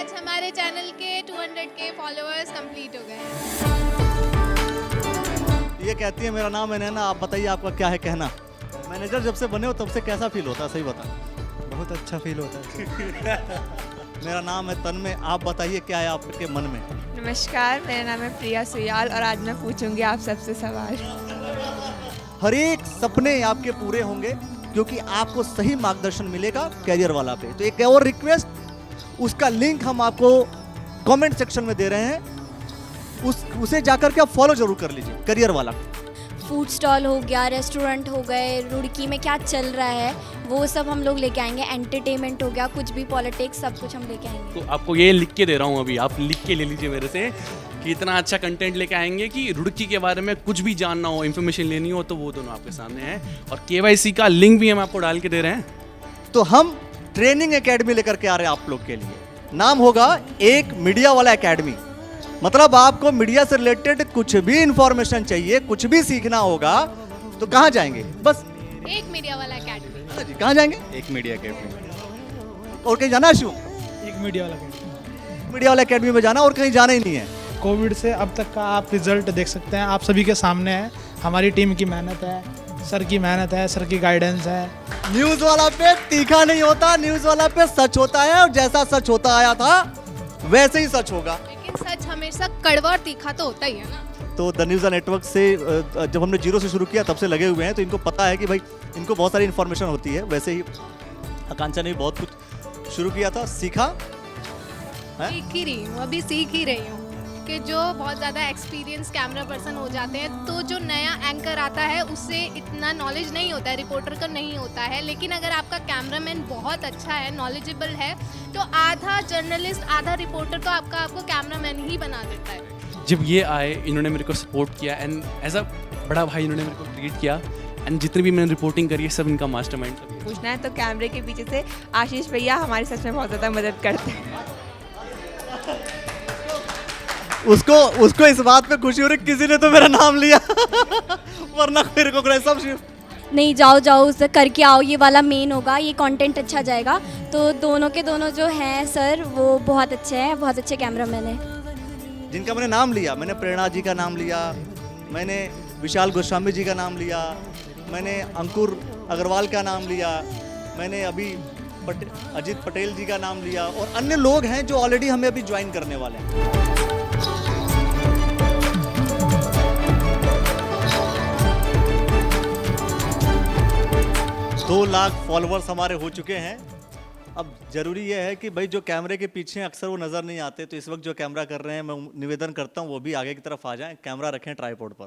आज हमारे चैनल के 200K फॉलोअर्स कंप्लीट हो गए हैं। ये कहती है मेरा नाम है नैना, आप बताइए आपका क्या है कहना। मैनेजर जब से बने हो तब से कैसा फील होता है, सही बता। बहुत अच्छा फील होता है। मेरा नाम है तन्मय, आप बताइए क्या है आपके मन में। नमस्कार, मेरा नाम है प्रिया सुयाल और आज मैं पूछूंगी आप सबसे सवाल। हर एक सपने आपके पूरे होंगे क्योंकि आपको सही मार्गदर्शन मिलेगा करियर वाला पे। तो एक और रिक्वेस्ट, उसका लिंक हम आपको कमेंट सेक्शन में दे रहे हैं, उसे जाकर के आप फॉलो जरूर कर लीजिए, करियर वाला। फूड स्टॉल हो गया, रेस्टोरेंट हो गए, रुड़की में क्या चल रहा है वो सब हम लोग लेके आएंगे। एंटरटेनमेंट हो गया, कुछ भी पॉलिटिक्स, सब कुछ हम लेके आएंगे। तो आपको ये लिख के दे रहा हूँ, अभी आप लिख के ले लीजिए मेरे से कि इतना अच्छा कंटेंट लेके आएंगे कि रुड़की के बारे में कुछ भी जानना हो, इन्फॉर्मेशन लेनी हो, तो वो दोनों आपके सामने है। और KYC का लिंक भी हम आपको डाल के दे रहे हैं। तो हम ट्रेनिंग एकेडमी लेकर के आ रहे हैं आप लोग के लिए। नाम होगा एक मीडिया वाला एकेडमी। मतलब आपको मीडिया से रिलेटेड कुछ भी इंफॉर्मेशन चाहिए, कुछ भी सीखना होगा तो कहाँ जाएंगे? बस एक मीडिया वाला एकेडमी। जी, कहाँ जाएंगे? एक मीडिया अकेडमी। और कहीं जाना है शिव? एक मीडिया वाला अकेडमी। मीडिया वाला एकेडमी में जाना और कहीं जाना ही नहीं है। कोविड से अब तक का आप रिजल्ट देख सकते हैं, आप सभी के सामने है। हमारी टीम की मेहनत है, सर की मेहनत है, सर की गाइडेंस है। न्यूज वाला पे तीखा नहीं होता, न्यूज वाला पे सच होता है, और जैसा सच होता आया था वैसे ही सच होगा। लेकिन सच हमेशा कड़वा और तीखा तो होता ही है ना। तो द न्यूज़ नेटवर्क से जब हमने जीरो से शुरू किया तब से लगे हुए हैं, तो इनको पता है कि भाई इनको बहुत सारी इन्फॉर्मेशन होती है। वैसे ही आकांक्षा ने भी बहुत कुछ शुरू किया था, सीखा है? सीख ही रही हूँ, अभी सीख ही रही हूँ कि जो बहुत ज़्यादा एक्सपीरियंस कैमरा पर्सन हो जाते हैं तो जो नया एंकर आता है उससे इतना नॉलेज नहीं होता है, रिपोर्टर का नहीं होता है। लेकिन अगर आपका कैमरामैन बहुत अच्छा है, नॉलेजेबल है, तो आधा जर्नलिस्ट आधा रिपोर्टर तो आपको कैमरामैन ही बना देता है। जब ये आए, इन्होंने मेरे को सपोर्ट किया एंड एज अ बड़ा भाई इन्होंने मेरे को ट्रीट किया एंड जितनी भी मैंने रिपोर्टिंग करी है सब इनका मास्टरमाइंड। पूछना है तो कैमरे के पीछे से आशीष भैया हमारी सच में बहुत ज़्यादा मदद करते हैं। उसको इस बात पे खुशी हो रही किसी ने तो मेरा नाम लिया वरना कोई रिकॉग्नाइज सब शिव। नहीं, जाओ जाओ उसे करके आओ, ये वाला मेन होगा, ये कंटेंट अच्छा जाएगा। तो दोनों के दोनों जो हैं सर वो बहुत अच्छे हैं, बहुत अच्छे कैमरामैन हैं। जिनका मैंने नाम लिया, मैंने प्रेरणा जी का नाम लिया, मैंने विशाल गोस्वामी जी का नाम लिया, मैंने अंकुर अग्रवाल का नाम लिया, मैंने अभी अजीत पटेल जी का नाम लिया, और अन्य लोग हैं जो ऑलरेडी हमें अभी ज्वाइन करने वाले हैं। 2 लाख फॉलोअर्स हमारे हो चुके हैं। अब जरूरी यह है कि भाई जो कैमरे के पीछे अक्सर वो नज़र नहीं आते, तो इस वक्त जो कैमरा कर रहे हैं मैं निवेदन करता हूँ वो भी आगे की तरफ आ जाएं, कैमरा रखें ट्राइपॉड पर।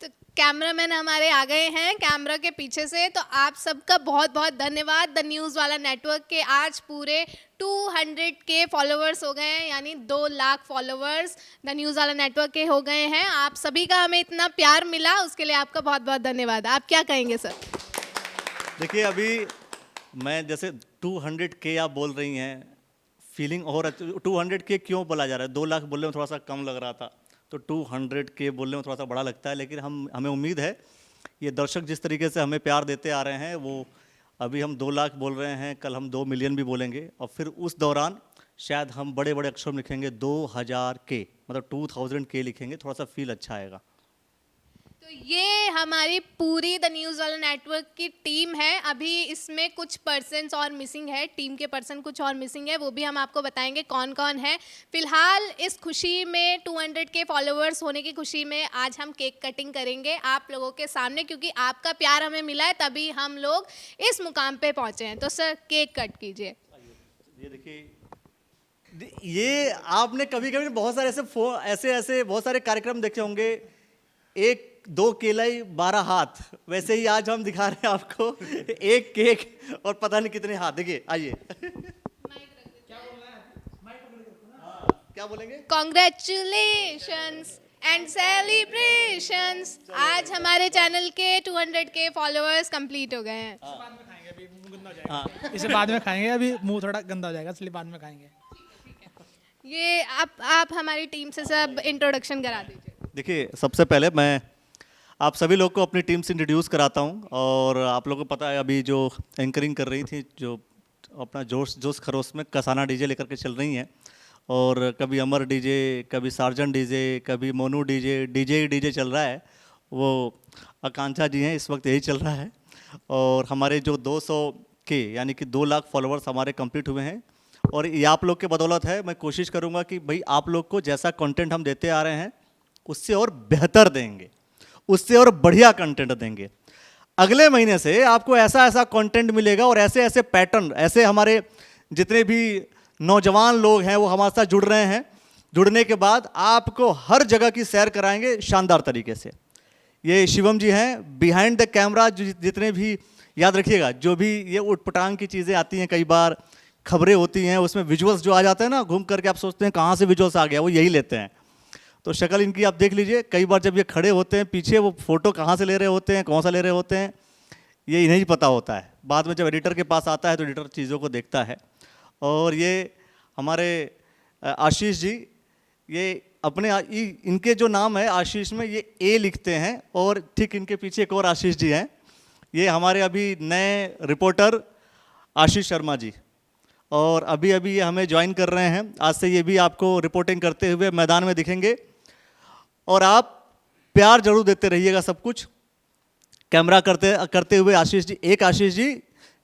तो कैमरामैन हमारे आ गए हैं कैमरा के पीछे से, तो आप सबका बहुत बहुत धन्यवाद। द न्यूज़ वाला नेटवर्क के आज पूरे 200K फॉलोअर्स हो गए हैं, यानी 2 लाख फॉलोअर्स द न्यूज़ वाला नेटवर्क के हो गए हैं। आप सभी का हमें इतना प्यार मिला, उसके लिए आपका बहुत बहुत धन्यवाद। आप क्या कहेंगे सर? देखिए अभी मैं जैसे 200K आप बोल रही हैं, फीलिंग और 200K क्यों बोला जा रहा है? 2 लाख बोलने में थोड़ा सा कम लग रहा था, तो 200K बोलने में थोड़ा सा बड़ा लगता है। लेकिन हमें उम्मीद है ये दर्शक जिस तरीके से हमें प्यार देते आ रहे हैं, वो अभी हम 2 लाख बोल रहे हैं, कल हम 2 मिलियन भी बोलेंगे, और फिर उस दौरान शायद हम बड़े बड़े अक्षर में लिखेंगे 2000K, मतलब 2000K लिखेंगे, थोड़ा सा फील अच्छा आएगा। तो ये हमारी पूरी द न्यूज़ वाला नेटवर्क की टीम है। अभी इसमें कुछ पर्सन्स और मिसिंग है, टीम के पर्सन कुछ और मिसिंग है, वो भी हम आपको बताएंगे कौन कौन है। फिलहाल इस खुशी में 200K फॉलोअर्स होने की खुशी में आज हम केक कटिंग करेंगे आप लोगों के सामने, क्योंकि आपका प्यार हमें मिला है तभी हम लोग इस मुकाम पे पहुँचे हैं। तो सर केक कट कीजिए। ये देखिए, ये आपने कभी कभी बहुत सारे ऐसे बहुत सारे कार्यक्रम देखे होंगे, 1-2 केलाई 12 हाथ, वैसे ही आज हम दिखा रहे हैं आपको 1 केक और पता नहीं कितने हाथ। देखिए आइए क्या बोलेंगे? Congratulations and celebrations. आज हमारे चैनल के 200K फॉलोअर्स कंप्लीट हो गए हैं। हाँ, इसे बाद में खाएंगे, अभी मुंह थोड़ा गंदा हो जाएगा इसलिए बाद में खाएंगे। ये आप हमारी टीम से सब इंट्रोडक्शन करा दीजिए। देखिए सबसे पहले मैं आप सभी लोग को अपनी टीम से इंट्रोड्यूस कराता हूं, और आप लोगों को पता है अभी जो एंकरिंग कर रही थी, जो अपना जोश जोश खरोश में कसाना डीजे लेकर के चल रही हैं। और कभी अमर डीजे, कभी सार्जन डीजे, कभी मोनू डीजे, डीजे ही डीजे चल रहा है। वो आकांक्षा जी हैं, इस वक्त यही चल रहा है। और हमारे जो 200 के यानी कि 2 लाख फॉलोअर्स हमारे कंप्लीट हुए हैं। और ये आप लोग के बदौलत है। मैं कोशिश करूँगा कि भाई आप लोग को जैसा कंटेंट हम देते आ रहे हैं उससे और बेहतर देंगे, उससे और बढ़िया कंटेंट देंगे। अगले महीने से आपको ऐसा ऐसा कंटेंट मिलेगा और ऐसे ऐसे पैटर्न, ऐसे हमारे जितने भी नौजवान लोग हैं वो हमारे साथ जुड़ रहे हैं। जुड़ने के बाद आपको हर जगह की सैर कराएंगे शानदार तरीके से। ये शिवम जी हैं बिहाइंड द कैमरा। जितने भी याद रखिएगा, जो भी ये उटपटांग की चीज़ें आती हैं, कई बार खबरें होती हैं उसमें विजुअल्स जो आ जाते हैं ना, घूम करके आप सोचते हैं कहाँ से विजुअल्स आ गया, वो यही लेते हैं। तो शक्ल इनकी आप देख लीजिए, कई बार जब ये खड़े होते हैं पीछे वो फोटो कहाँ से ले रहे होते हैं, कौन सा ले रहे होते हैं, ये इन्हें ही पता होता है। बाद में जब एडिटर के पास आता है तो एडिटर चीज़ों को देखता है। और ये हमारे आशीष जी, ये अपने इनके जो नाम है आशीष में ये ए लिखते हैं। और ठीक इनके पीछे एक और आशीष जी हैं, ये हमारे अभी नए रिपोर्टर आशीष शर्मा जी। और अभी अभी ये हमें ज्वाइन कर रहे हैं। आज से ये भी आपको रिपोर्टिंग करते हुए मैदान में दिखेंगे। और आप प्यार जरूर देते रहिएगा सब कुछ। कैमरा करते हुए आशीष जी, एक आशीष जी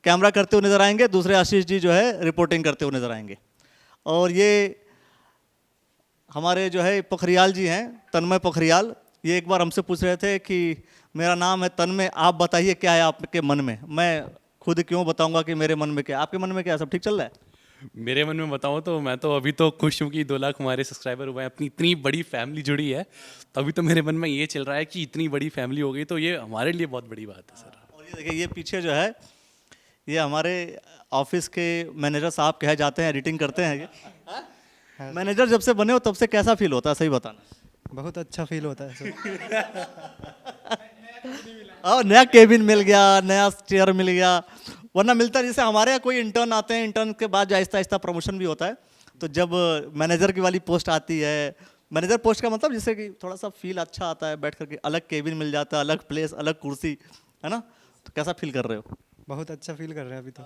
कैमरा करते हुए नजर आएंगे, दूसरे आशीष जी जो है रिपोर्टिंग करते हुए नजर आएंगे। और ये हमारे जो है पोखरियाल जी हैं, तन्मय पोखरियाल। ये एक बार हमसे पूछ रहे थे कि मेरा नाम है तन्मय, आप बताइए क्या है आपके मन में। मैं खुद क्यों बताऊंगा कि मेरे मन में क्या, आपके मन में क्या, सब ठीक चल रहा है? मेरे मन में बताऊँ तो मैं तो अभी तो खुश हूँ कि 2 लाख हमारे सब्सक्राइबर हुए हैं, अपनी इतनी बड़ी फैमिली जुड़ी है। तो अभी तो मेरे मन में ये चल रहा है कि इतनी बड़ी फैमिली हो गई तो ये हमारे लिए बहुत बड़ी बात है सर। और ये देखिए, ये पीछे जो है ये हमारे ऑफिस के मैनेजर साहब कहे जाते हैं, एडिटिंग करते हैं ये। मैनेजर जब से बने हो तब से कैसा फील होता है, सही बताना। बहुत अच्छा फील होता है सर। और नया केबिन मिल गया, नया चेयर मिल गया, वरना मिलता है जैसे हमारे यहाँ कोई इंटर्न आते हैं, इंटर्न के बाद आहिस्ता आहिस्ता प्रमोशन भी होता है। तो जब मैनेजर की वाली पोस्ट आती है, मैनेजर पोस्ट का मतलब जिससे कि थोड़ा सा फील अच्छा आता है, बैठ करके अलग केबिन मिल जाता है, अलग प्लेस, अलग कुर्सी, है ना। तो कैसा फील कर रहे हो? बहुत अच्छा फील कर रहे हैं अभी तो।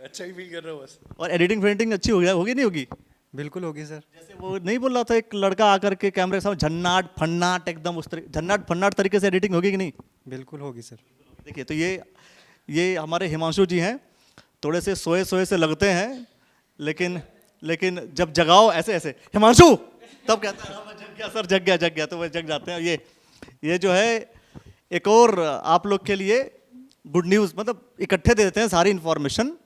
अच्छा ही फील कर रहे हो बस। और एडिटिंग फेडिटिंग अच्छी होगी नहीं होगी? बिल्कुल होगी सर। जैसे वो नहीं बोल रहा था एक लड़का आकर के कैमरे के सामने झन्नाट फन्नाट एकदम उस तरीके, झन्नाट फन्नाट तरीके से एडिटिंग होगी कि नहीं? बिल्कुल होगी सर। देखिए, तो ये हमारे हिमांशु जी हैं, थोड़े से सोए सोए से लगते हैं, लेकिन जब जगाओ ऐसे ऐसे हिमांशु, तब कहता है हाँ, मैं जग गया सर, जग गया, तो वो जग जाते हैं। ये जो है एक और आप लोग के लिए गुड न्यूज़, मतलब इकट्ठे दे देते हैं सारी इन्फॉर्मेशन।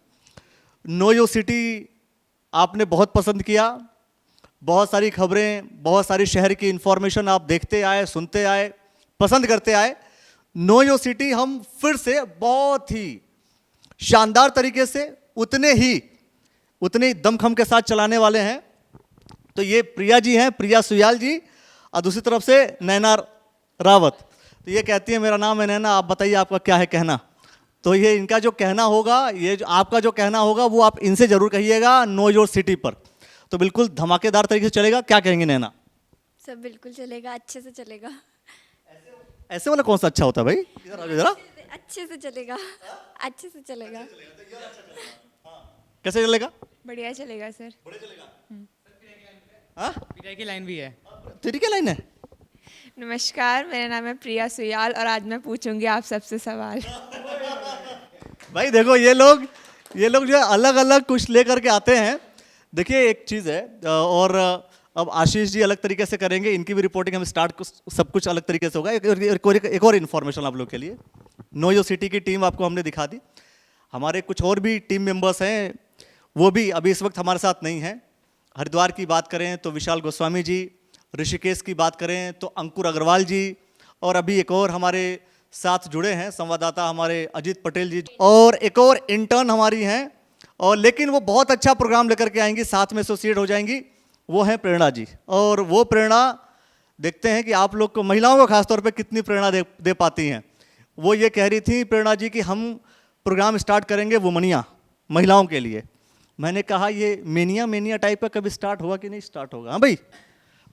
नो योर सिटी आपने बहुत पसंद किया, बहुत सारी खबरें, बहुत सारी शहर की इन्फॉर्मेशन आप देखते आए, सुनते आए, पसंद करते आए। नो योर सिटी हम फिर से बहुत ही शानदार तरीके से उतने ही दमखम के साथ चलाने वाले हैं। तो ये प्रिया जी हैं, प्रिया सुयाल जी, और दूसरी तरफ से नैना रावत। तो ये कहती है मेरा नाम है नैना, आप बताइए आपका क्या है कहना। तो ये इनका जो कहना होगा, ये जो आपका जो कहना होगा वो आप इनसे जरूर कहिएगा नो योर सिटी पर। तो बिल्कुल धमाकेदार तरीके से चलेगा। क्या कहेंगे नैना? सब बिल्कुल चलेगा, अच्छे से चलेगा। ऐसे वाला कौन सा अच्छा होता है भाई? इधर आओ जरा। अच्छे से चलेगा, अच्छे से चलेगा। कैसे चलेगा? बढ़िया चलेगा सर। हाँ, प्रिया की लाइन भी है। तेरी क्या लाइन है? नमस्कार, मेरा नाम है प्रिया सुयाल और आज मैं पूछूंगी आप सबसे सवाल। भाई देखो, ये लोग जो है अलग अलग कुछ लेकर के आते हैं। देखिए एक चीज़ है, और अब आशीष जी अलग तरीके से करेंगे, इनकी भी रिपोर्टिंग हम स्टार्ट सब कुछ अलग तरीके से होगा। एक और इन्फॉर्मेशन आप लोग के लिए, नो योर सिटी की टीम आपको हमने दिखा दी। हमारे कुछ और भी टीम मेंबर्स हैं, वो भी अभी इस वक्त हमारे साथ नहीं हैं। हरिद्वार की बात करें तो विशाल गोस्वामी जी, ऋषिकेश की बात करें तो अंकुर अग्रवाल जी, और अभी एक और हमारे साथ जुड़े हैं संवाददाता हमारे अजीत पटेल जी, और एक और इंटर्न हमारी हैं, और लेकिन वो बहुत अच्छा प्रोग्राम लेकर के आएंगी, साथ में एसोसिएट हो जाएंगी, वो हैं प्रेरणा जी। और वो प्रेरणा देखते हैं कि आप लोग को, महिलाओं को खासतौर पे कितनी प्रेरणा दे पाती हैं। वो ये कह रही थी प्रेरणा जी कि हम प्रोग्राम स्टार्ट करेंगे वुमनिया, महिलाओं के लिए। मैंने कहा ये मेनिया टाइप का कभी स्टार्ट होगा कि नहीं स्टार्ट होगा? हाँ भाई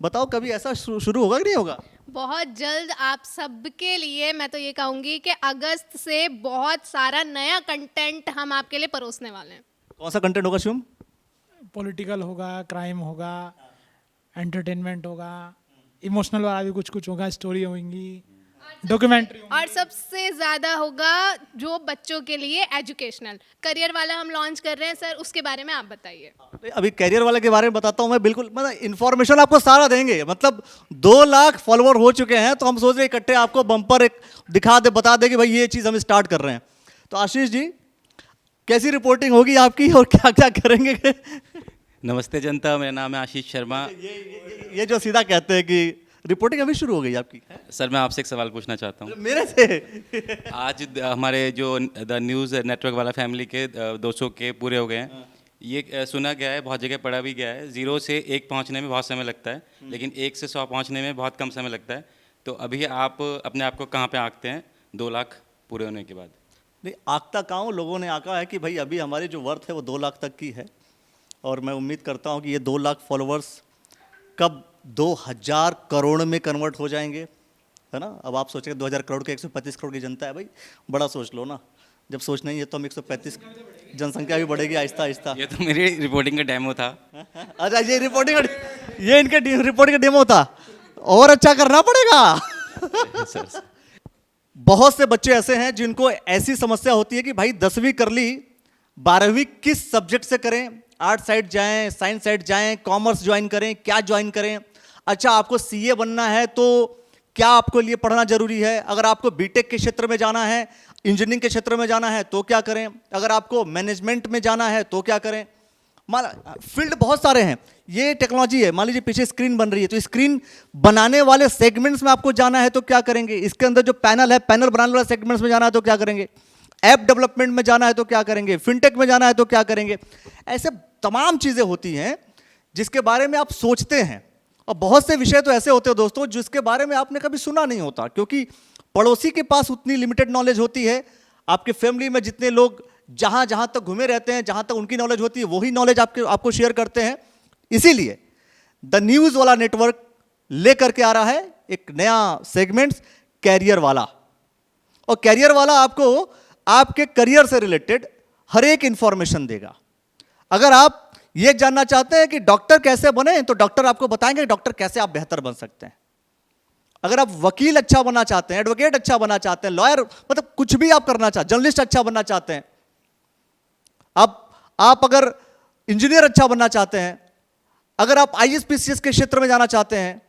बताओ, कभी ऐसा शुरू होगा कि नहीं होगा? बहुत जल्द आप सबके लिए मैं तो ये कहूँगी कि अगस्त से बहुत सारा नया कंटेंट हम आपके लिए परोसने वाले हैं। कौन सा कंटेंट होगा शिवम? पॉलिटिकल होगा, क्राइम होगा, एंटरटेनमेंट होगा, इमोशनल वाला भी कुछ कुछ होगा, स्टोरी होंगी, डॉक्यूमेंट्री। और सबसे ज़्यादा होगा जो बच्चों के लिए एजुकेशनल करियर वाला हम लॉन्च कर रहे हैं सर, उसके बारे में आप बताइए। अभी कैरियर वाले के बारे में बताता हूँ मैं, बिल्कुल मतलब इन्फॉर्मेशन आपको सारा देंगे। मतलब 2 लाख फॉलोअर हो चुके हैं, तो हम सोच रहे इकट्ठे आपको बम्पर एक दिखा दे, बता दे कि भाई ये चीज़ हम स्टार्ट कर रहे हैं। तो आशीष जी, कैसी रिपोर्टिंग होगी आपकी और क्या क्या करेंगे? नमस्ते जनता, मेरा नाम है आशीष शर्मा। ये जो सीधा कहते हैं कि रिपोर्टिंग अभी शुरू हो गई आपकी। सर मैं आपसे एक सवाल पूछना चाहता हूँ। मेरे से आज हमारे जो द न्यूज़ नेटवर्क वाला फैमिली के 200 के पूरे हो गए हैं। ये सुना गया है, बहुत जगह पढ़ा भी गया है, 0 से 1 पहुँचने में बहुत समय लगता है, लेकिन 1 से 100 पहुँचने में बहुत कम समय लगता है। तो अभी आप अपने आप को कहाँ पे आंकते हैं 2 लाख पूरे होने के बाद? नहीं, आंकता कहाँ हूँ, लोगों ने आंका है कि भाई अभी हमारी जो वर्थ है वो 2 लाख तक की है, और मैं उम्मीद करता हूँ कि ये 2 लाख फॉलोअर्स कब 2000 करोड़ में कन्वर्ट हो जाएंगे, है ना। अब आप सोचेंगे 2000 करोड़ के 135 करोड़ की जनता है, भाई बड़ा सोच लो ना। जब सोच नहीं है तो हम 135 जनसंख्या भी बढ़ेगी आहिस्ता आहिस्ता। ये तो मेरी रिपोर्टिंग का डेमो था। अच्छा, ये इनके रिपोर्टिंग का डेमो था, और अच्छा करना पड़ेगा। सर बहुत से बच्चे ऐसे हैं जिनको ऐसी समस्या होती है कि भाई 10वीं कर ली, 12वीं किस सब्जेक्ट से करें, आर्ट साइड जाएं, साइंस साइड जाएं, कॉमर्स ज्वाइन करें, क्या ज्वाइन करें। अच्छा, आपको सीए बनना है तो क्या आपको लिए पढ़ना जरूरी है? अगर आपको बीटेक के क्षेत्र में जाना है, इंजीनियरिंग के क्षेत्र में जाना है तो क्या करें? अगर आपको मैनेजमेंट में जाना है तो क्या करें? फील्ड बहुत सारे हैं। ये टेक्नोलॉजी है, मान लीजिए पीछे स्क्रीन बन रही है, तो स्क्रीन बनाने वाले सेगमेंट्स में आपको जाना है तो क्या करेंगे? इसके अंदर जो पैनल है, पैनल बनाने वाले सेगमेंट्स में जाना है तो क्या करेंगे? ऐप डेवलपमेंट में जाना है तो क्या करेंगे? फिनटेक में जाना है तो क्या करेंगे? ऐसे तमाम चीज़ें होती हैं जिसके बारे में आप सोचते हैं, और बहुत से विषय तो ऐसे होते हैं दोस्तों जिसके बारे में आपने कभी सुना नहीं होता, क्योंकि पड़ोसी के पास उतनी लिमिटेड नॉलेज होती है। आपके फैमिली में जितने लोग जहाँ जहाँ तक घूमे रहते हैं, जहाँ तक उनकी नॉलेज होती है, वही नॉलेज आपको शेयर करते हैं। इसीलिए द न्यूज़ वाला नेटवर्क लेकर के आ रहा है एक नया सेगमेंट्स, कैरियर वाला। और कैरियर वाला आपको आपके करियर से रिलेटेड हर एक इंफॉर्मेशन देगा। अगर आप ये जानना चाहते हैं कि डॉक्टर कैसे बने, तो डॉक्टर आपको बताएंगे डॉक्टर कैसे आप बेहतर बन सकते हैं। अगर आप वकील अच्छा बनना चाहते हैं, एडवोकेट अच्छा बनना चाहते हैं, लॉयर, मतलब कुछ भी आप करना चाहते हैं, जर्नलिस्ट अच्छा बनना चाहते हैं, आप अगर इंजीनियर अच्छा बनना चाहते हैं, अगर आप आईएएस पीसीएस के क्षेत्र में जाना चाहते हैं,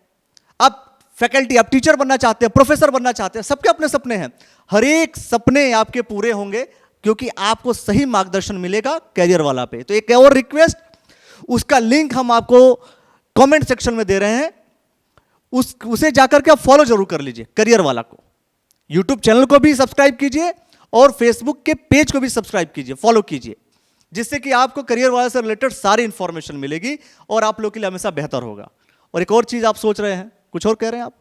आप फैकल्टी, आप टीचर बनना चाहते हैं, प्रोफेसर बनना चाहते हैं, सबके अपने सपने हैं। हर एक सपने आपके पूरे होंगे क्योंकि आपको सही मार्गदर्शन मिलेगा कैरियर वाला पे। तो एक और रिक्वेस्ट, उसका लिंक हम आपको कमेंट सेक्शन में दे रहे हैं, उसे जाकर के आप फॉलो जरूर कर लीजिए करियर वाला को। यूट्यूब चैनल को भी सब्सक्राइब कीजिए और फेसबुक के पेज को भी सब्सक्राइब कीजिए, फॉलो कीजिए, जिससे कि आपको करियर वाले से रिलेटेड सारी इंफॉर्मेशन मिलेगी और आप लोग के लिए हमेशा बेहतर होगा। और एक और चीज़ आप सोच रहे हैं, कुछ और कह रहे हैं आप?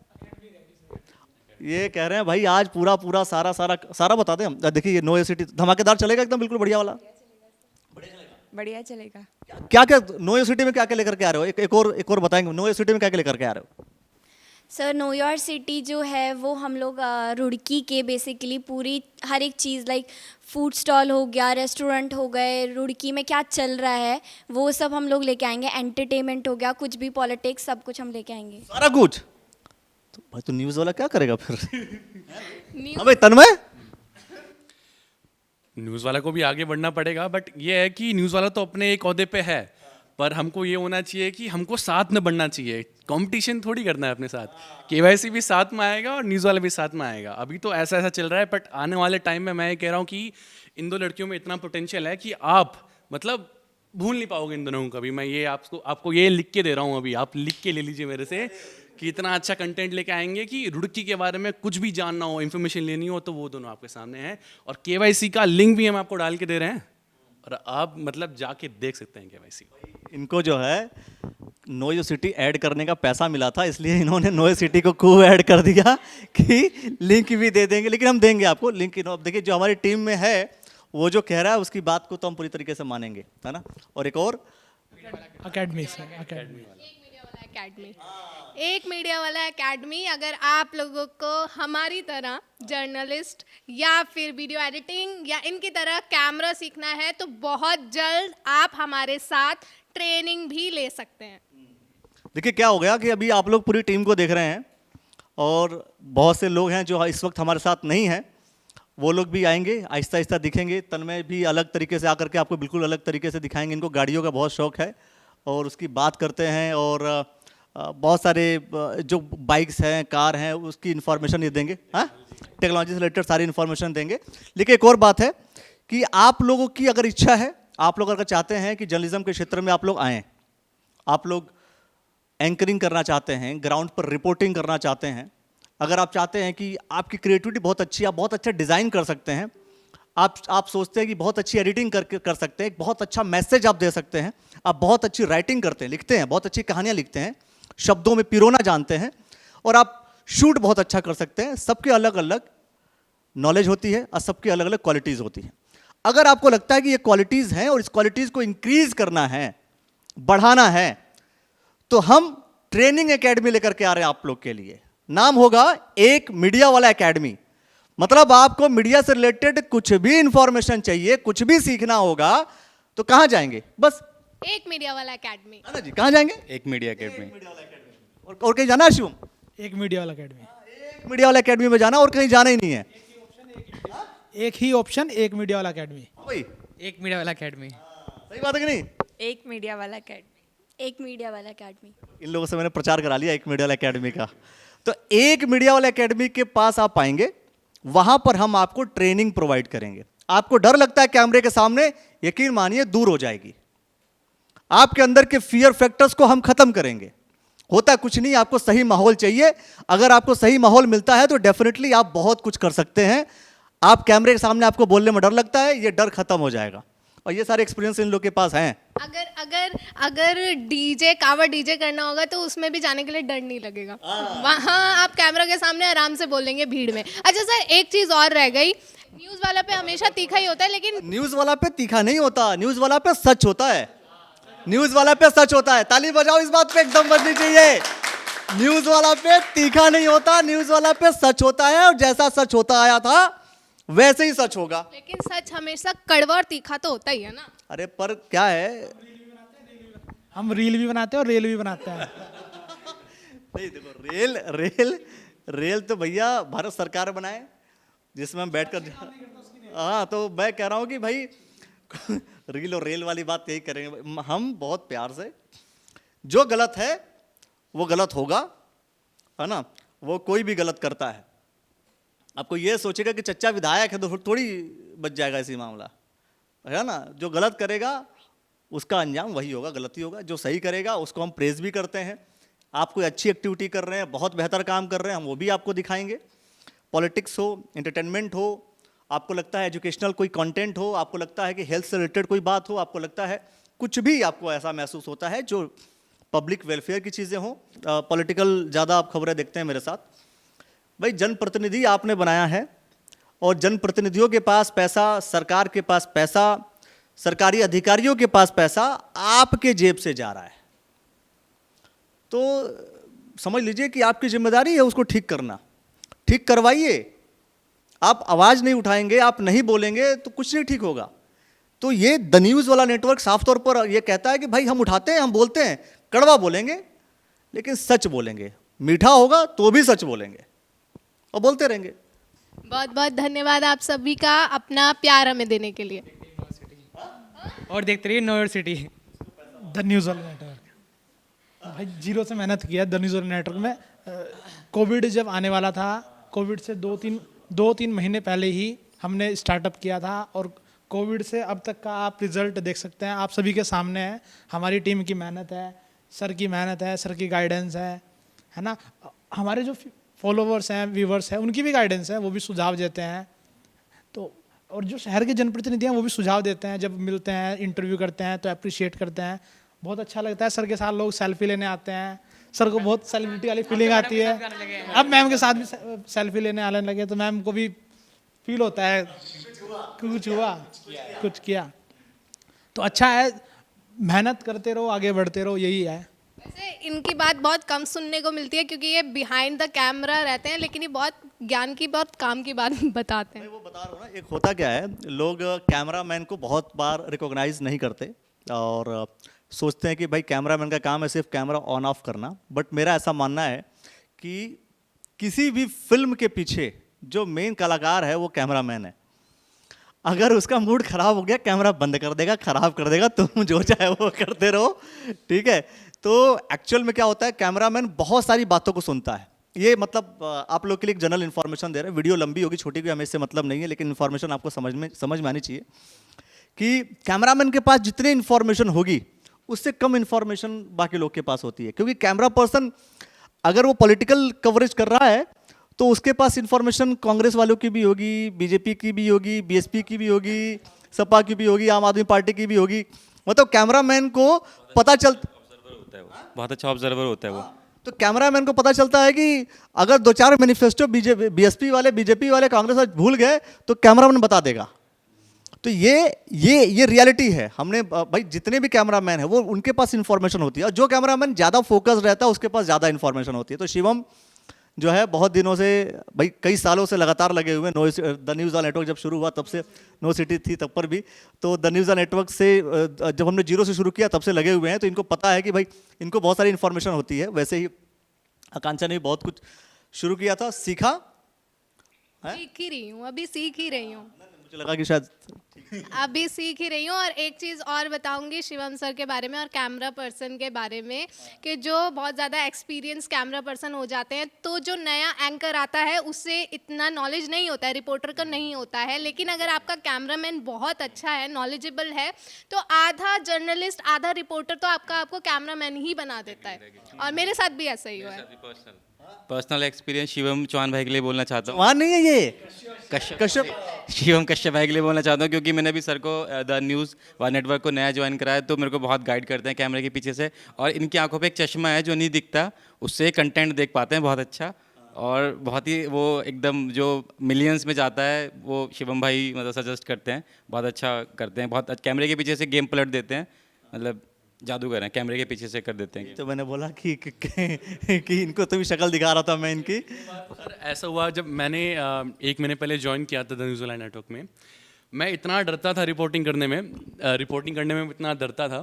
ये कह रहे हैं भाई आज पूरा सारा बता दें हम। देखिए ये नो एसिटी धमाकेदार चलेगा एकदम, बिल्कुल बढ़िया वाला। बढ़िया चलेगा। क्या क्या नो एसिटी में क्या क्या लेकर के आ रहे हो? एक और बताएंगे, नो एसिटी में क्या क्या लेकर के आ रहे हो? सर नो योर सिटी जो है वो हम लोग रुड़की के बेसिकली पूरी हर एक चीज़ लाइक फूड स्टॉल हो गया, रेस्टोरेंट हो गए, रुड़की में क्या चल रहा है वो सब हम लोग लेके आएंगे। एंटरटेनमेंट हो गया, कुछ भी पॉलिटिक्स, सब कुछ हम लेके आएंगे। सारा कुछ? तो भाई तो न्यूज़ वाला क्या करेगा फिर? हाँ भाई तन्मय, न्यूज़ वाला को भी आगे बढ़ना पड़ेगा, बट ये है कि न्यूज़ वाला तो अपने एक ओहदे पे है, पर हमको ये होना चाहिए कि हमको साथ में बढ़ना चाहिए। कंपटीशन थोड़ी करना है अपने साथ। केवाईसी भी साथ में आएगा और न्यूज़ वाला भी साथ में आएगा। अभी तो ऐसा चल रहा है, बट आने वाले टाइम में मैं ये कह रहा हूँ कि इन 2 लड़कियों में इतना पोटेंशियल है कि आप मतलब भूल नहीं पाओगे इन दोनों को कभी। मैं ये आपको ये लिख के दे रहा हूँ, अभी आप लिख के ले लीजिए मेरे से कि इतना अच्छा कंटेंट लेके आएंगे कि रुड़की के बारे में कुछ भी जानना हो, इन्फॉर्मेशन लेनी हो, तो वो दोनों आपके सामने हैं। और केवाईसी का लिंक भी हम आपको डाल के दे रहे हैं, और आप मतलब जाके देख सकते हैं केवाईसी। इनको जो है नो यो सिटी ऐड करने का पैसा मिला था, इसलिए इन्होंने नो यो सिटी को खूब ऐड कर दिया कि लिंक भी दे देंगे, लेकिन हम देंगे आपको लिंक। अब देखिए जो हमारी टीम में है वो जो कह रहा है उसकी बात को तो हम पूरी तरीके से मानेंगे, है ना। और एक और अकेडमी से, अकेडमी वाला एकेडमी, एक मीडिया वाला एकेडमी। अगर आप लोगों को हमारी तरह जर्नलिस्ट या फिर वीडियो एडिटिंग या इनकी तरह कैमरा सीखना है तो बहुत जल्द आप हमारे साथ ट्रेनिंग भी ले सकते हैं। देखिए क्या हो गया कि अभी आप लोग पूरी टीम को देख रहे हैं और बहुत से लोग हैं जो इस वक्त हमारे साथ नहीं हैं, वो लोग भी आएंगे, आहिस्ता आहिस्ता दिखेंगे। तन्मय भी अलग तरीके से आकर के आपको बिल्कुल अलग तरीके से दिखाएंगे। इनको गाड़ियों का बहुत शौक है और उसकी बात करते हैं और बहुत सारे जो बाइक्स हैं, कार हैं, उसकी इन्फॉर्मेशन ये देंगे। हाँ, टेक्नोलॉजी से रिलेटेड सारी इन्फॉर्मेशन देंगे। लेकिन एक और बात है कि आप लोगों की अगर इच्छा है, आप लोग अगर चाहते हैं कि जर्नलिज्म के क्षेत्र में आप लोग आएँ, आप लोग एंकरिंग करना चाहते हैं, ग्राउंड पर रिपोर्टिंग करना चाहते हैं, अगर आप चाहते हैं कि आपकी क्रिएटिविटी बहुत अच्छी, आप बहुत अच्छा डिज़ाइन कर सकते हैं, आप सोचते हैं कि बहुत अच्छी एडिटिंग कर सकते हैं, एक बहुत अच्छा मैसेज आप दे सकते हैं, आप बहुत अच्छी राइटिंग करते हैं, लिखते हैं, बहुत अच्छी कहानियाँ लिखते हैं, शब्दों में पिरोना जानते हैं और आप शूट बहुत अच्छा कर सकते हैं। सबके अलग अलग नॉलेज होती है और सबकी अलग अलग क्वालिटीज़ होती हैं। अगर आपको लगता है कि ये क्वालिटीज़ हैं और इस क्वालिटीज़ को इंक्रीज़ करना है, बढ़ाना है, तो हम ट्रेनिंग एकेडमी लेकर के आ रहे हैं आप लोग के लिए। नाम होगा एक मीडिया वाला एकेडमी। मतलब आपको मीडिया से रिलेटेड कुछ भी इंफॉर्मेशन चाहिए, कुछ भी सीखना होगा तो कहां जाएंगे? बस एक मीडिया वाला एकेडमी। है ना जी, कहां जाएंगे? एक मीडिया अकेडमी। और कहीं जाना है शिवम? एक मीडिया वाला एकेडमी, एक मीडिया वाला एकेडमी में जाना और कहीं जाना ही नहीं है। एक ही ऑप्शन, एक मीडिया वाला एकेडमी। भाई एक मीडिया वाला अकेडमी। सही बात है कि नहीं? एक मीडिया वाला अकेडमी। एक मीडिया वाला एकेडमी। इन लोगों से मैंने प्रचार करा लिया एक मीडिया वाला एकेडमी का। तो एक मीडिया वाला एकेडमी के पास आप आएंगे, वहां पर हम आपको ट्रेनिंग प्रोवाइड करेंगे। आपको डर लगता है कैमरे के सामने, यकीन मानिए दूर हो जाएगी। आपके अंदर के फियर फैक्टर्स को हम खत्म करेंगे। होता कुछ नहीं, आपको सही माहौल चाहिए। अगर आपको सही माहौल मिलता है तो डेफिनेटली आप बहुत कुछ कर सकते हैं। आप कैमरे के सामने आपको बोलने में डर लगता है, ये डर खत्म हो जाएगा और ये सारे एक्सपीरियंस इन लोग के पास हैं। अगर डीजे कावर डीजे करना होगा तो उसमें भी जाने के लिए डर नहीं लगेगा। वहाँ आप कैमरा के सामने आराम से बोलेंगे भीड़ में। अच्छा सर, एक चीज़ और रह गई, न्यूज़ वाला पे हमेशा तीखा ही होता है, लेकिन न्यूज़ वाला पे तीखा नहीं होता, न्यूज़ वाला पे सच होता है। न्यूज़ वाला पे सच होता है। ताली बजाओ, इस बात पे एकदम बजनी चाहिए। न्यूज़ वाला पे तीखा नहीं होता, न्यूज़ वाला पे सच होता है और जैसा सच होता आया था वैसे ही सच होगा। लेकिन सच हमेशा कड़वा और तीखा तो होता ही है ना। अरे पर क्या है, हम रील भी बनाते हैं और रेल भी बनाते हैं। नहीं देखो, रेल तो भैया भारत सरकार बनाए जिसमें हम बैठकर। हाँ, तो मैं कह रहा हूँ कि भाई रील और रेल वाली बात यही करेंगे हम बहुत प्यार से। जो गलत है वो गलत होगा, है ना, वो कोई भी गलत करता है। आपको ये सोचेगा कि चच्चा विधायक है तो थोड़ी बच जाएगा इसी मामला, है ना। जो गलत करेगा उसका अंजाम वही होगा, गलती होगा। जो सही करेगा उसको हम प्रेज भी करते हैं। आप कोई अच्छी एक्टिविटी कर रहे हैं, बहुत बेहतर काम कर रहे हैं, हम वो भी आपको दिखाएंगे। पॉलिटिक्स हो, एंटरटेनमेंट हो, आपको लगता है एजुकेशनल कोई कंटेंट हो, आपको लगता है कि हेल्थ से रिलेटेड कोई बात हो, आपको लगता है कुछ भी आपको ऐसा महसूस होता है जो पब्लिक वेलफेयर की चीज़ें हों, पॉलिटिकल ज़्यादा आप खबरें देखते हैं मेरे साथ। भाई जनप्रतिनिधि आपने बनाया है और जनप्रतिनिधियों के पास पैसा, सरकार के पास पैसा, सरकारी अधिकारियों के पास पैसा आपके जेब से जा रहा है, तो समझ लीजिए कि आपकी जिम्मेदारी है उसको ठीक करना। ठीक करवाइए। आप आवाज़ नहीं उठाएंगे, आप नहीं बोलेंगे तो कुछ नहीं ठीक होगा। तो ये द न्यूज़ वाला नेटवर्क साफ तौर पर ये कहता है कि भाई हम उठाते हैं, हम बोलते हैं, कड़वा बोलेंगे लेकिन सच बोलेंगे। मीठा होगा तो भी सच बोलेंगे और बोलते रहेंगे। बहुत बहुत धन्यवाद आप सभी का अपना प्यार हमें देने के लिए। और देखते रहिए न्यू सिटी, द न्यूज़ वाला नेटवर्क। भाई जीरो से मेहनत किया द न्यूज़ वाला नेटवर्क में। कोविड जब आने वाला था, कोविड से दो तीन महीने पहले ही हमने स्टार्टअप किया था और कोविड से अब तक का आप रिजल्ट देख सकते हैं। आप सभी के सामने है। हमारी टीम की मेहनत है, सर की मेहनत है, सर की गाइडेंस है ना। हमारे जो फॉलोवर्स हैं, व्यूवर्स हैं, उनकी भी गाइडेंस है, वो भी सुझाव देते हैं। तो और जो शहर के जनप्रतिनिधि हैं वो भी सुझाव देते हैं, जब मिलते हैं, इंटरव्यू करते हैं तो अप्रिशिएट करते हैं। बहुत अच्छा लगता है। सर के साथ लोग सेल्फी लेने आते हैं, सर को बहुत सेलिब्रिटी वाली फीलिंग आती है। अब मैम के साथ भी सेल्फी लेने आने लगे तो मैम को भी फील होता है कुछ हुआ, कुछ किया। तो अच्छा है, मेहनत करते रहो, आगे बढ़ते रहो, यही है। वैसे इनकी बात बहुत कम सुनने को मिलती है क्योंकि ये बिहाइंड द कैमरा रहते हैं, लेकिन ये बहुत ज्ञान की, बहुत काम की बात बताते हैं। मैं वो बता रहा हूँ ना, एक होता क्या है, लोग कैमरामैन को बहुत बार रिकॉग्नाइज नहीं करते और सोचते हैं कि भाई कैमरामैन का काम है सिर्फ कैमरा ऑन ऑफ करना। बट मेरा ऐसा मानना है कि किसी भी फिल्म के पीछे जो मेन कलाकार है वो कैमरामैन है। अगर उसका मूड खराब हो गया, कैमरा बंद कर देगा, खराब कर देगा, तुम जो चाहे वो करते रहो, ठीक है। तो एक्चुअल में क्या होता है, कैमरामैन बहुत सारी बातों को सुनता है। ये मतलब आप लोग के लिए एक जनरल इन्फॉर्मेशन दे रहे हैं, वीडियो लंबी होगी छोटी होगी हमें इससे मतलब नहीं है, लेकिन इन्फॉर्मेशन आपको समझ में आनी चाहिए कि कैमरामैन के पास जितनी इन्फॉर्मेशन होगी उससे कम इन्फॉर्मेशन बाकी लोग के पास होती है। क्योंकि कैमरा पर्सन अगर वो पॉलिटिकल कवरेज कर रहा है तो उसके पास इन्फॉर्मेशन कांग्रेस वालों की भी होगी, बीजेपी की भी होगी, बीएसपी की भी होगी, सपा की भी होगी, आम आदमी पार्टी की भी होगी। मतलब कैमरामैन को पता होता है वो, बहुत अच्छा ऑब्जर्वर होता है वो। तो कैमरामैन को पता चलता है कि अगर 2-4 मैनिफेस्टो बीएसपी वाले, बीजेपी वाले, कांग्रेस वाले भूल गए तो कैमरामैन बता देगा। तो ये रियलिटी है। हमने भाई जितने भी कैमरामैन है वो उनके पास इन्फॉर्मेशन होती है, और जो कैमरामैन ज़्यादा फोकस रहता है उसके पास ज़्यादा इन्फॉर्मेशन होती है। तो शिवम जो है बहुत दिनों से, भाई कई सालों से लगातार लगे हुए हैं। द न्यूज़ वाला नेटवर्क जब शुरू हुआ तब से, नो सिटी थी तब पर भी, तो द न्यूज़ वाला नेटवर्क से जब हमने 0 से शुरू किया तब से लगे हुए हैं। तो इनको पता है कि भाई इनको बहुत सारी इन्फॉर्मेशन होती है। वैसे ही आकांक्षा ने बहुत कुछ शुरू किया था, सीखा, सीख ही रही हूँ, अभी सीख ही रही हूँ, मुझे लगा कि शायद अभी सीख ही रही हूँ। और एक चीज़ और बताऊंगी शिवम सर के बारे में और कैमरा पर्सन के बारे में, कि जो बहुत ज़्यादा एक्सपीरियंस कैमरा पर्सन हो जाते हैं तो जो नया एंकर आता है उससे इतना नॉलेज नहीं होता है, रिपोर्टर का नहीं होता है। लेकिन अगर आपका कैमरामैन बहुत अच्छा है, नॉलेजेबल है, तो आधा जर्नलिस्ट आधा रिपोर्टर तो आपको कैमरामैन ही बना देता है। और मेरे साथ भी ऐसा ही हुआ है। पर्सनल एक्सपीरियंस शिवम चौहान भाई के लिए बोलना चाहता हूँ। वहाँ नहीं है ये कश्यप शिवम कश्यप भाई के लिए बोलना चाहता हूँ, क्योंकि मैंने भी सर को द न्यूज़ व नेटवर्क को नया ज्वाइन कराया, तो मेरे को बहुत गाइड करते हैं कैमरे के पीछे से। और इनकी आंखों पे एक चश्मा है जो नहीं दिखता, उससे कंटेंट देख पाते हैं बहुत अच्छा। और बहुत ही वो एकदम जो मिलियंस में जाता है वो शिवम भाई मतलब सजेस्ट करते हैं, बहुत अच्छा करते हैं, बहुत कैमरे के पीछे से गेम पलट देते हैं, मतलब जादूगर हैं, कैमरे के पीछे से कर देते हैं। तो मैंने बोला कि इनको तो भी शक्ल दिखा रहा था मैं इनकी। सर ऐसा हुआ जब मैंने 1 महीने पहले ज्वाइन किया था द न्यूज़ वाला नेटवर्क में, मैं इतना डरता था रिपोर्टिंग करने में इतना डरता था।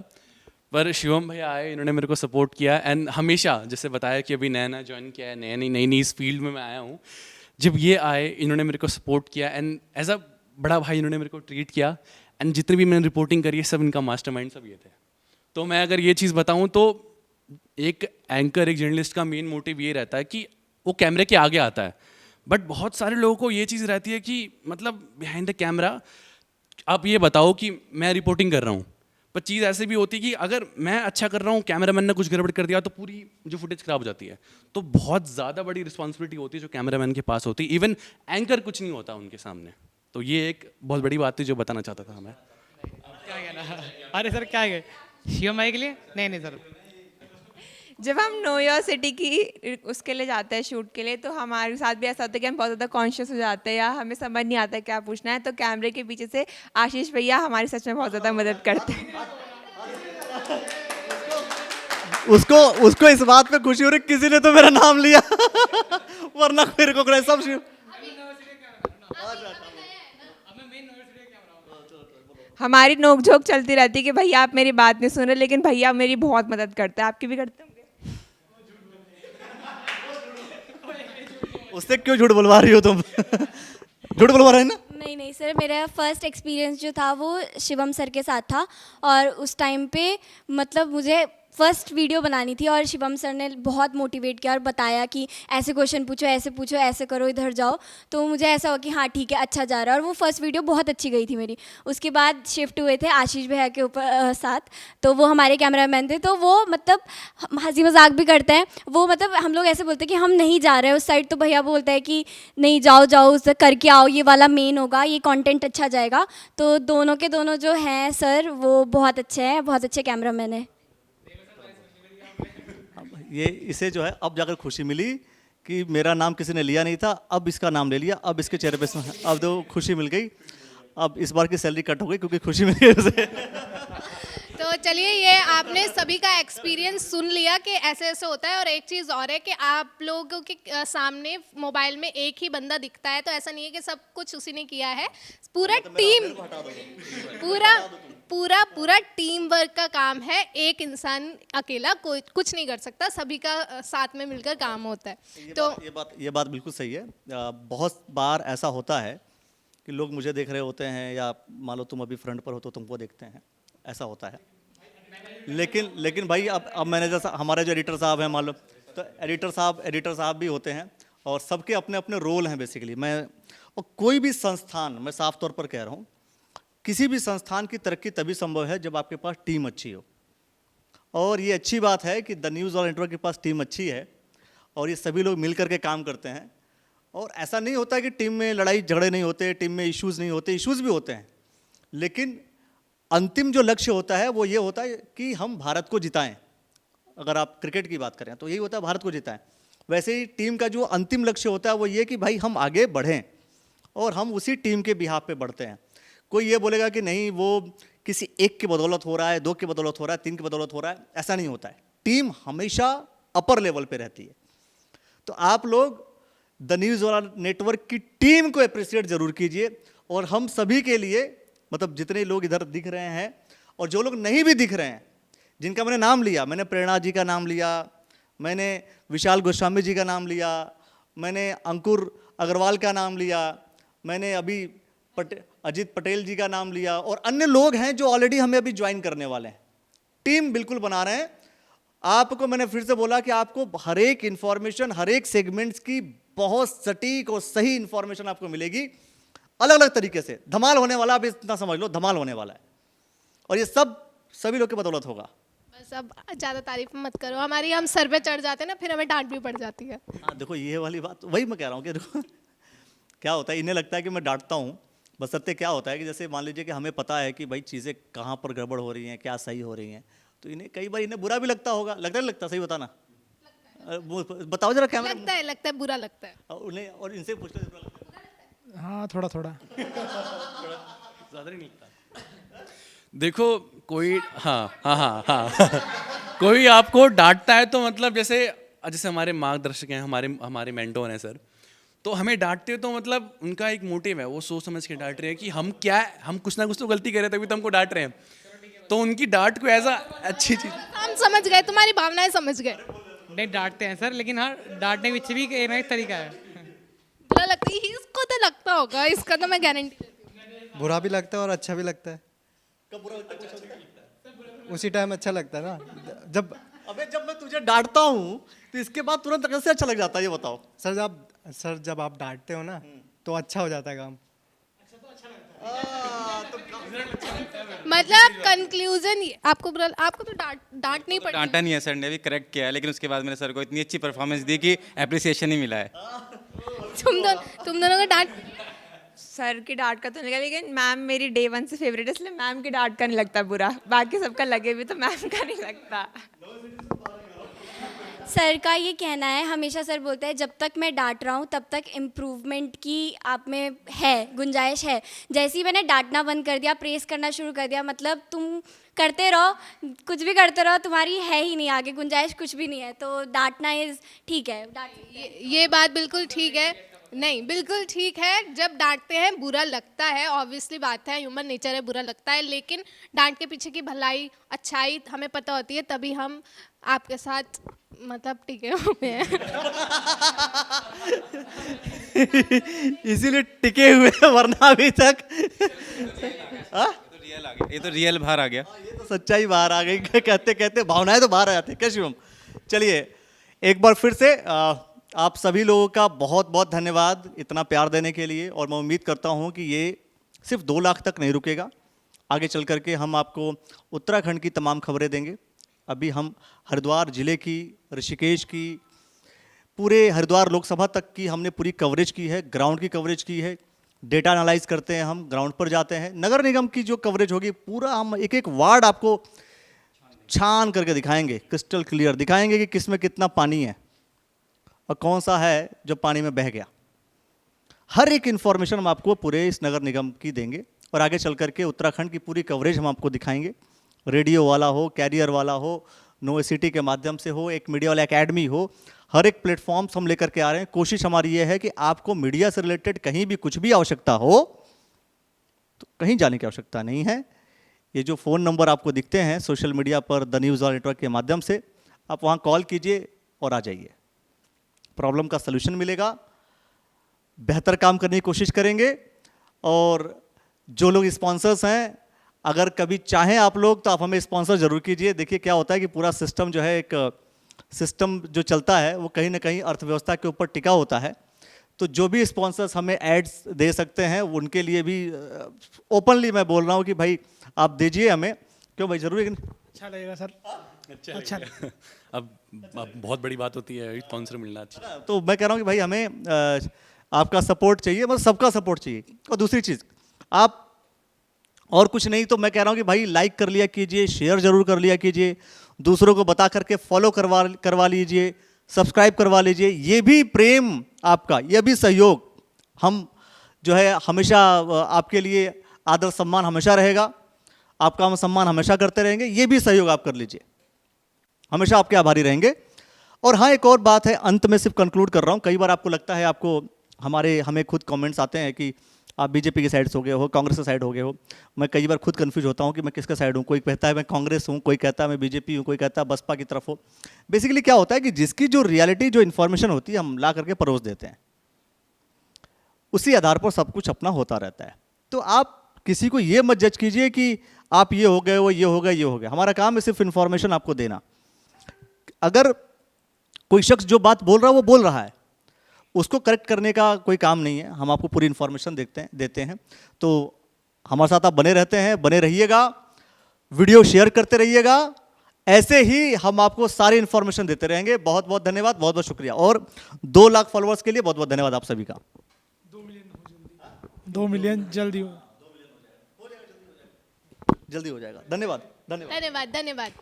पर शिवम भैया आए, इन्होंने मेरे को सपोर्ट किया। एंड हमेशा जैसे बताया कि अभी नया ज्वाइन किया है, नई इस फील्ड में मैं आया हूँ, जब ये आए इन्होंने मेरे को सपोर्ट किया एंड एज अ बड़ा भाई इन्होंने मेरे को ट्रीट किया। एंड जितने भी मैंने रिपोर्टिंग करी है सब इनका मास्टरमाइंड सब ये थे। तो मैं अगर ये चीज़ बताऊं तो एक एंकर, एक जर्नलिस्ट का मेन मोटिव ये रहता है कि वो कैमरे के आगे आता है। बट बहुत सारे लोगों को ये चीज़ रहती है कि मतलब बिहाइंड द कैमरा आप ये बताओ कि मैं रिपोर्टिंग कर रहा हूँ, पर चीज़ ऐसे भी होती है कि अगर मैं अच्छा कर रहा हूँ, कैमरामैन ने कुछ गड़बड़ कर दिया तो पूरी जो फुटेज खराब हो जाती है। तो बहुत ज़्यादा बड़ी रिस्पॉन्सिबिलिटी होती है जो कैमरामैन के पास होती है। इवन एंकर कुछ नहीं होता उनके सामने। तो ये एक बहुत बड़ी बात थी जो बताना चाहता था मैं। क्या कहना? अरे सर क्या है शिवम भाई के लिए? नहीं सर, जब हम नो योर सिटी की उसके लिए जाते हैं शूट के लिए, तो हमारे साथ भी ऐसा होता है कि हम बहुत ज़्यादा कॉन्शियस हो जाते हैं या हमें समझ नहीं आता क्या पूछना है। तो कैमरे के पीछे से आशीष भैया हमारी सच में बहुत ज़्यादा मदद करते हैं। उसको इस बात पे खुशी हो रही किसी ने तो मेरा नाम लिया वरना कोई रिकॉग्नाइज सब हमारी नोकझोंक चलती रहती है कि भैया आप मेरी बात नहीं सुन रहे, लेकिन भैया मेरी बहुत मदद करते हैं। आपकी भी करते होंगे? उससे क्यों झूठ बुलवा रही हो तुम? झूठ बुलवा रहे हैं ना? नहीं सर, मेरा फर्स्ट एक्सपीरियंस जो था वो शिवम सर के साथ था। और उस टाइम पे मतलब मुझे फर्स्ट वीडियो बनानी थी और शिवम सर ने बहुत मोटिवेट किया और बताया कि ऐसे क्वेश्चन पूछो, ऐसे करो, इधर जाओ। तो मुझे ऐसा हुआ कि हाँ ठीक है, अच्छा जा रहा है। और वो फर्स्ट वीडियो बहुत अच्छी गई थी मेरी। उसके बाद शिफ्ट हुए थे आशीष भैया के ऊपर साथ, तो वो हमारे कैमरामैन थे। तो वो मतलब हंसी मजाक भी करते हैं। वो मतलब हम लोग ऐसे बोलते हैं कि हम नहीं जा रहे हैं उस साइड, तो भैया बोलता है कि नहीं जाओ उस करके आओ, ये वाला मेन होगा, ये कंटेंट अच्छा जाएगा। तो दोनों के दोनों जो हैं सर वो बहुत अच्छे हैं, बहुत अच्छे कैमरामैन हैं। ये इसे जो है अब जाकर खुशी मिली कि मेरा नाम किसी ने लिया नहीं था, अब इसका नाम ले लिया, अब इसके चेहरे पे अब तो खुशी मिल गई। अब इस बार की सैलरी कट हो गई क्योंकि खुशी मिल गई उसे। तो चलिए, ये आपने सभी का एक्सपीरियंस सुन लिया कि ऐसे ऐसे होता है। और एक चीज़ और है कि आप लोगों के सामने मोबाइल में एक ही बंदा दिखता है, तो ऐसा नहीं है कि सब कुछ उसी ने किया है। पूरा टीम, पूरा टीम वर्क का काम है। एक इंसान अकेला कोई कुछ नहीं कर सकता, सभी का साथ में मिलकर काम होता है। तो ये बात बिल्कुल सही है। बहुत बार ऐसा होता है कि लोग मुझे देख रहे होते हैं, या मान लो तुम अभी फ्रंट पर हो तो तुमको देखते हैं, ऐसा होता है। लेकिन भाई अब मैंने जैसा हमारे जो एडिटर साहब हैं, मान लो, तो एडिटर साहब भी होते हैं, और सबके अपने अपने रोल हैं बेसिकली। और कोई भी संस्थान, मैं साफ तौर पर कह रहा हूँ, किसी भी संस्थान की तरक्की तभी संभव है जब आपके पास टीम अच्छी हो। और ये अच्छी बात है कि द न्यूज़ वाला नेटवर्क के पास टीम अच्छी है, और ये सभी लोग मिल करके काम करते हैं। और ऐसा नहीं होता कि टीम में लड़ाई झगड़े नहीं होते, टीम में इश्यूज़ नहीं होते, इश्यूज़ भी होते हैं, लेकिन अंतिम जो लक्ष्य होता है वो ये होता है कि हम भारत को जिताएं। अगर आप क्रिकेट की बात करें तो यही होता है, भारत को जिताएं। वैसे ही टीम का जो अंतिम लक्ष्य होता है वो ये कि भाई हम आगे बढ़ें, और हम उसी टीम के बिहाफ पे बढ़ते हैं। कोई ये बोलेगा कि नहीं वो किसी एक की बदौलत हो रहा है, दो की बदौलत हो रहा है, तीन की बदौलत हो रहा है, ऐसा नहीं होता है। टीम हमेशा अपर लेवल पे रहती है। तो आप लोग द न्यूज़ वाला नेटवर्क की टीम को अप्रिशिएट जरूर कीजिए। और हम सभी के लिए, मतलब जितने लोग इधर दिख रहे हैं और जो लोग नहीं भी दिख रहे हैं, जिनका मैंने नाम लिया, मैंने प्रेरणा जी का नाम लिया, मैंने विशाल गोस्वामी जी का नाम लिया, मैंने अंकुर अग्रवाल का नाम लिया, मैंने अभी अजीत पटेल जी का नाम लिया, और अन्य लोग हैं जो ऑलरेडी हमें अभी ज्वाइन करने वाले हैं। टीम बिल्कुल बना रहे हैं। आपको मैंने फिर से बोला कि आपको हर एक इंफॉर्मेशन, हर एक सेगमेंट्स की बहुत सटीक और सही इंफॉर्मेशन आपको मिलेगी, अलग अलग तरीके से। धमाल होने वाला, आप इतना समझ लो, धमाल होने वाला है। और ये सभी लोग की बदौलत होगा। बस अब ज़्यादा तारीफ मत करो हमारी, हम सर पे चढ़ जाते हैं ना, फिर हमें डांट भी पड़ जाती है। हाँ देखो, ये वाली बात वही मैं कह रहा हूँ कि देखो क्या होता है, इन्हें लगता है कि मैं डांटता हूँ, बशर्ते क्या होता है कि जैसे मान लीजिए कि हमें पता है कि भाई चीज़ें कहाँ पर गड़बड़ हो रही हैं, क्या सही हो रही हैं, तो इन्हें कई बार इन्हें बुरा भी लगता होगा। लगता नहीं लगता? सही बताना, बताओ जरा क्या। लगता है, बुरा लगता है उन्हें, और इनसे पूछ लो, बुरा लगता है? हाँ, थोड़ा थोड़ा। ज़्यादा नहीं लगता। देखो कोई, हाँ कोई आपको डांटता है तो मतलब जैसे हमारे मार्गदर्शक हैं, हमारे मेंटोर हैं सर, तो हमें डांटते हैं तो मतलब उनका एक मोटिव है, वो सोच समझ के डांट रहे हैं कि हम कुछ ना कुछ तो गलती कर रहे हैं, तभी तो हमको डांट रहे हैं। तो उनकी डांट को ऐसा अच्छी चीज़, हम समझ गए, तुम्हारी भावनाएं समझ गए। नहीं डांटते हैं सर, लेकिन हाँ डांटने के पीछे भी एक तरीका है। बुरा लगता है, इसको तो लगता होगा, इसका तो मैं गारंटी देती हूँ। बुरा भी लगता है और अच्छा भी लगता है। कब बुरा लगता है? उसी टाइम अच्छा लगता है ना, जब जब मैं तुझे डांटता हूँ तो इसके बाद तुरंत कैसे अच्छा लग जाता है, ये बताओ। सर जब आप डांटते हो ना तो अच्छा हो जाता है काम। मतलब कंक्लूजन, आपको तो डांट नहीं पड़ी। डांटा नहीं है, सर ने भी करेक्ट किया है, लेकिन उसके बाद मैंने सर को इतनी अच्छी परफॉर्मेंस दी कि एप्रिसिएशन ही मिला है। तुम दोनों को डांट, सर की डांट का तो नहीं लगा, लेकिन मैम मेरी डे 1 से फेवरेट है, इसलिए मैम की डांट का नहीं लगता बुरा। बाकी सबका लगे भी तो मैम का नहीं लगता। सर का ये कहना है, हमेशा सर बोलते हैं जब तक मैं डांट रहा हूँ तब तक इम्प्रूवमेंट की आप में है, गुंजाइश है। जैसे ही मैंने डांटना बंद कर दिया, प्रेस करना शुरू कर दिया, मतलब तुम करते रहो, कुछ भी करते रहो, तुम्हारी है ही नहीं आगे गुंजाइश, कुछ भी नहीं है। तो डांटना ठीक है, ये बात बिल्कुल ठीक है। नहीं, बिल्कुल ठीक है। जब डांटते हैं बुरा लगता है, ऑब्वियसली बात है, ह्यूमन नेचर है, बुरा लगता है, लेकिन डांट के पीछे की भलाई, अच्छाई हमें पता होती है, तभी हम आपके साथ मतलब टिके हुए हैं। इसीलिए टिके हुए हैं, वरना अभी तक ये तो रियल बाहर आ गया। ये तो सच्चाई बाहर आ गई। कहते कहते भावनाएं तो बाहर आ जाती है। क्या शिवम? चलिए एक बार फिर से आप सभी लोगों का बहुत बहुत धन्यवाद इतना प्यार देने के लिए। और मैं उम्मीद करता हूं कि ये सिर्फ 2 लाख तक नहीं रुकेगा, आगे चल करके हम आपको उत्तराखंड की तमाम खबरें देंगे। अभी हम हरिद्वार ज़िले की, ऋषिकेश की, पूरे हरिद्वार लोकसभा तक की हमने पूरी कवरेज की है, ग्राउंड की कवरेज की है। डेटा एनालाइज करते हैं, हम ग्राउंड पर जाते हैं। नगर निगम की जो कवरेज होगी, पूरा हम एक एक वार्ड आपको छान करके दिखाएंगे, क्रिस्टल क्लियर दिखाएंगे कि किस में कितना पानी है और कौन सा है जो पानी में बह गया। हर एक इन्फॉर्मेशन हम आपको पूरे इस नगर निगम की देंगे और आगे चल करके उत्तराखंड की पूरी कवरेज हम आपको दिखाएंगे। रेडियो वाला हो, कैरियर वाला हो, नो सिटी के माध्यम से हो, एक मीडिया वाला एकेडमी हो, हर एक प्लेटफॉर्म्स हम लेकर के आ रहे हैं। कोशिश हमारी ये है कि आपको मीडिया से रिलेटेड कहीं भी कुछ भी आवश्यकता हो तो कहीं जाने की आवश्यकता नहीं है। ये जो फ़ोन नंबर आपको दिखते हैं सोशल मीडिया पर द न्यूज़ वाला नेटवर्क के माध्यम से, आप वहाँ कॉल कीजिए और आ जाइए। प्रॉब्लम का सलूशन मिलेगा, बेहतर काम करने की कोशिश करेंगे। और जो लोग स्पॉन्सर्स हैं, अगर कभी चाहें आप लोग तो आप हमें स्पॉन्सर जरूर कीजिए। देखिए क्या होता है कि पूरा सिस्टम जो है, एक सिस्टम जो चलता है वो कहीं ना कहीं अर्थव्यवस्था के ऊपर टिका होता है। तो जो भी स्पॉन्सर्स हमें एड्स दे सकते हैं उनके लिए भी ओपनली मैं बोल रहा हूँ कि भाई आप दीजिए हमें। क्यों भाई, जरूरी है कि नहीं? अच्छा लगेगा सर। अच्छा अब बहुत बड़ी बात होती है स्पॉन्सर मिलना। अच्छा, तो मैं कह रहा हूँ कि भाई हमें आपका सपोर्ट चाहिए, मतलब सबका सपोर्ट चाहिए। और दूसरी चीज़, आप और कुछ नहीं तो मैं कह रहा हूँ कि भाई लाइक कर लिया कीजिए, शेयर जरूर कर लिया कीजिए, दूसरों को बता करके फॉलो करवा लीजिए, सब्सक्राइब करवा लीजिए। ये भी प्रेम आपका, ये भी सहयोग हम जो है हमेशा आपके लिए आदर सम्मान हमेशा रहेगा, आपका हम सम्मान हमेशा करते रहेंगे। ये भी सहयोग आप कर लीजिए, हमेशा आपके आभारी रहेंगे। और हाँ, एक और बात है, अंत में सिर्फ कंक्लूड कर रहा हूँ। कई बार आपको लगता है, आपको हमें खुद कमेंट्स आते हैं कि आप बीजेपी के साइड से हो गए हो, कांग्रेस के साइड हो गए हो। मैं कई बार खुद कंफ्यूज होता हूँ कि मैं किसका साइड हूँ। कोई कहता है मैं कांग्रेस हूँ, कोई कहता है मैं बीजेपी हूँ, कोई कहता है बसपा की तरफ हो। बेसिकली क्या होता है कि जिसकी जो रियलिटी, जो इन्फॉर्मेशन होती है, हम ला करके परोस देते हैं, उसी आधार पर सब कुछ अपना होता रहता है। तो आप किसी को ये मत जज कीजिए कि आप ये हो गए, वो ये हो गए, ये हो गया। हमारा काम है सिर्फ इन्फॉर्मेशन आपको देना। अगर कोई शख्स जो बात बोल रहा है वो बोल रहा है, उसको करेक्ट करने का कोई काम नहीं है। हम आपको पूरी इन्फॉर्मेशन देते हैं। तो हमारे साथ आप बने रहिएगा, वीडियो शेयर करते रहिएगा। ऐसे ही हम आपको सारी इन्फॉर्मेशन देते रहेंगे। बहुत बहुत धन्यवाद, बहुत बहुत शुक्रिया। और 2 लाख फॉलोअर्स के लिए बहुत बहुत धन्यवाद आप सभी का। 2 मिलियन जल्दी हो जल्दी हो जाएगा। धन्यवाद, धन्यवाद। धन्यवाद, धन्यवाद।